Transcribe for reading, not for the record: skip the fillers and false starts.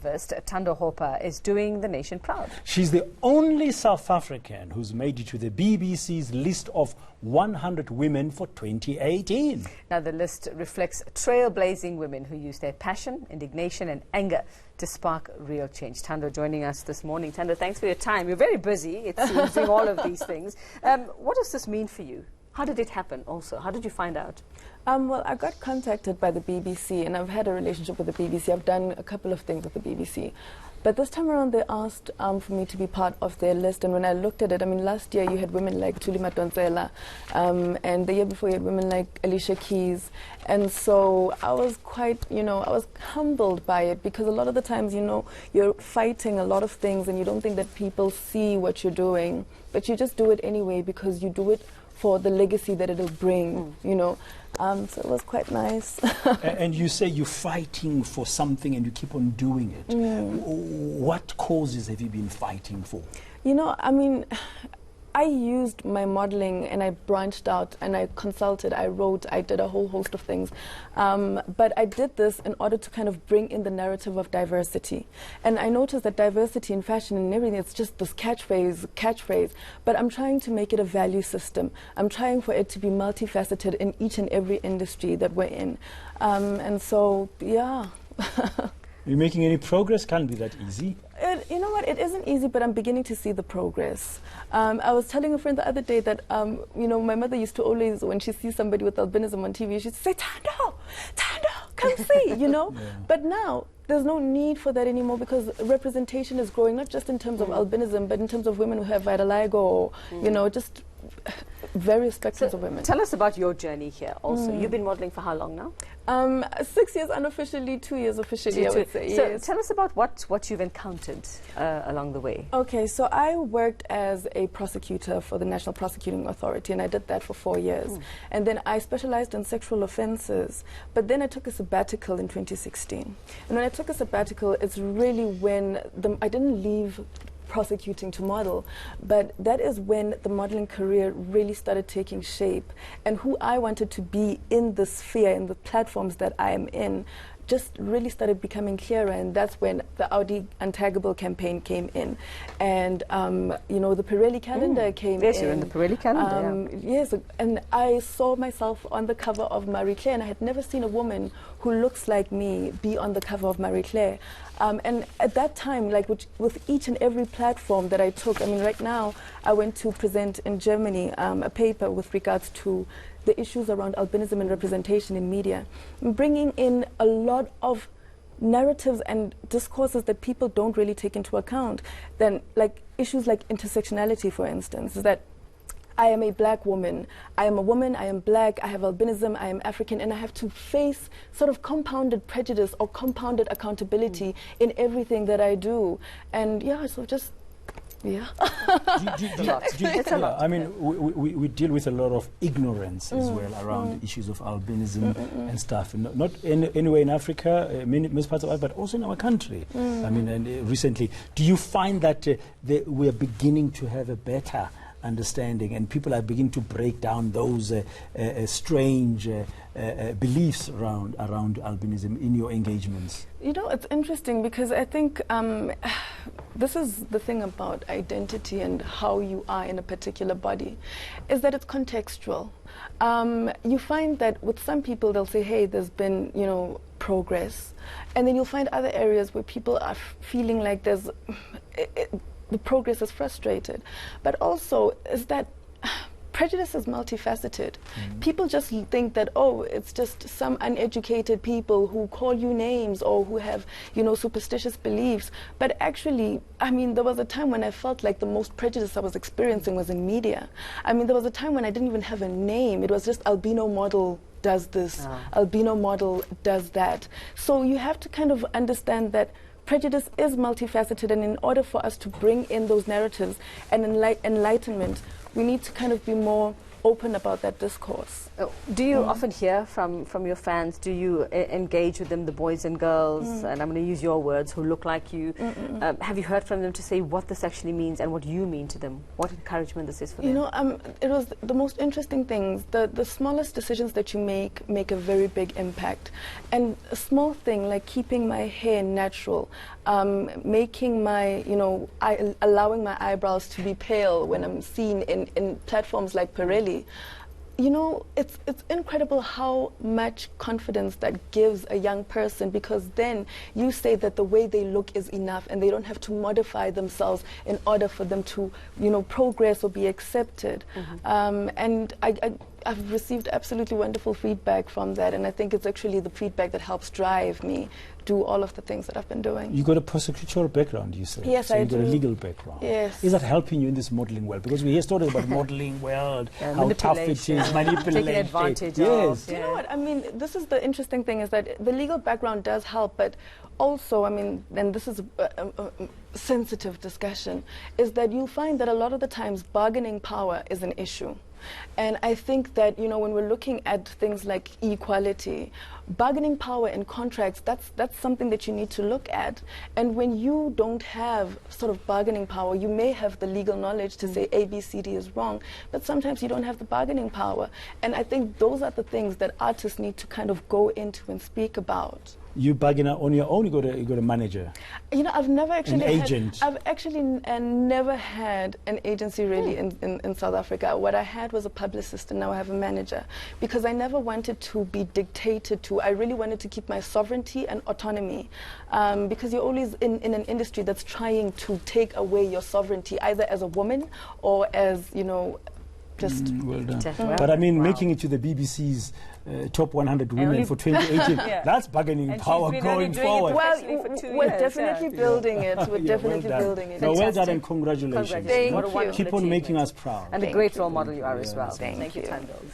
Thando Hopa is doing the nation proud. She's the only South African who's made it to the BBC's list of 100 women for 2018. Now, the list reflects trailblazing women who use their passion, indignation and anger to spark real change. Thando joining us this morning. Thando, thanks for your time. You're very busy, it seems, doing all of these things. What does this mean for you? How did it happen also? How did you find out? Well, I got contacted by the BBC, and I've had a relationship with the BBC. I've done a couple of things with the BBC. But this time around, they asked for me to be part of their list. And when I looked at it, I mean, last year you had women like Thuli Madonsela, and the year before you had women like Alicia Keys. And so I was quite, I was humbled by it, because a lot of the times, you're fighting a lot of things and you don't think that people see what you're doing. But you just do it anyway because you do it for the legacy that it'll bring, so it was quite nice. And you say you're fighting for something and you keep on doing it. What causes have you been fighting for? I used my modeling and I branched out and I consulted, I wrote, I did a whole host of things. But I did this in order to kind of bring in the narrative of diversity. And I noticed that diversity in fashion and everything, it's just this catchphrase. But I'm trying to make it a value system. I'm trying for it to be multifaceted in each and every industry that we're in. And so, yeah. Are you making any progress? Can't be that easy. You know what, it isn't easy, but I'm beginning to see the progress. I was telling a friend the other day that, my mother used to always, when she sees somebody with albinism on TV, she'd say, Thando, come see, Yeah. But now, there's no need for that anymore, because representation is growing, not just in terms of albinism, but in terms of women who have vitiligo, or, just various spectrums of women. Tell us about your journey here also. You've been modeling for how long now? 6 years unofficially, 2 years officially, I would say. So yes. Tell us about what you've encountered along the way. Okay, so I worked as a prosecutor for the National Prosecuting Authority, and I did that for 4 years. And then I specialized in sexual offenses, but then I took a sabbatical in 2016. And when I took a sabbatical, it's really when I didn't leave prosecuting to model, but that is when the modeling career really started taking shape, and who I wanted to be in the sphere, in the platforms that I am in, just really started becoming clearer. And that's when the Audi Untaggable campaign came in, and the Pirelli calendar came in. Yes, you're in the Pirelli calendar. Yes, and I saw myself on the cover of Marie Claire, and I had never seen a woman who looks like me be on the cover of Marie Claire. And at that time, like with each and every platform that I took, right now I went to present in Germany a paper with regards to the issues around albinism and representation in media, bringing in a lot of narratives and discourses that people don't really take into account. Then, like issues like intersectionality, for instance, is that I am a black woman, I am a woman, I am black, I have albinism, I am African, and I have to face sort of compounded prejudice or compounded accountability in everything that I do. And so just, yeah. We deal with a lot of ignorance as well around issues of albinism and stuff. And not anywhere in Africa, most parts of Africa, but also in our country. And recently, do you find that we are beginning to have a better understanding, and people are beginning to break down those strange beliefs around albinism in your engagements? It's interesting, because I think this is the thing about identity and how you are in a particular body, is that it's contextual. You find that with some people, they'll say, hey, there's been, progress. And then you'll find other areas where people are feeling like there's the progress is frustrated. But also is that prejudice is multifaceted. People just think that, it's just some uneducated people who call you names or who have, superstitious beliefs. But actually, there was a time when I felt like the most prejudice I was experiencing was in media. There was a time when I didn't even have a name. It was just albino model does this, albino model does that. So you have to kind of understand that prejudice is multifaceted, and in order for us to bring in those narratives and enlightenment, we need to kind of be more open about that discourse. Do you often hear from your fans? Do you engage with them, the boys and girls, and I'm going to use your words, who look like you? Have you heard from them to say what this actually means and what you mean to them? What encouragement this is for them? You know, it was the most interesting things. The smallest decisions that you make a very big impact. And a small thing like keeping my hair natural, making my, allowing my eyebrows to be pale when I'm seen in platforms like Pirelli. You know, it's incredible how much confidence that gives a young person, because then you say that the way they look is enough and they don't have to modify themselves in order for them to, progress or be accepted. And I've received absolutely wonderful feedback from that, and I think it's actually the feedback that helps drive me do all of the things that I've been doing. You got a prosecutorial background, you say? Yes, so I you do. got a legal background. Yes. Is that helping you in this modelling world? Because we hear stories about modelling world, how tough it is, manipulation. Taking advantage yes. of. You know what? I mean, this is the interesting thing, is that the legal background does help, but also, I mean, and this is a sensitive discussion, is that you'll find that a lot of the times bargaining power is an issue. And I think that, when we're looking at things like equality, bargaining power in contracts, that's something that you need to look at. And when you don't have sort of bargaining power, you may have the legal knowledge to say A, B, C, D is wrong, but sometimes you don't have the bargaining power. And I think those are the things that artists need to kind of go into and speak about. You bargain on your own, you got a manager? I've never actually an agent? I've actually never had an agency really in South Africa. What I had was a publicist, and now I have a manager, because I never wanted to be dictated to. I really wanted to keep my sovereignty and autonomy, because you're always in an industry that's trying to take away your sovereignty, either as a woman or as, just... well done. But I mean, making it to the BBC's top 100 women for 2018, that's bargaining power going forward. Well, we're definitely building it. We're definitely building it. No, well done and congratulations. Thank you. Keep on making us proud. And a great role model you are as well. Thank you. Thando.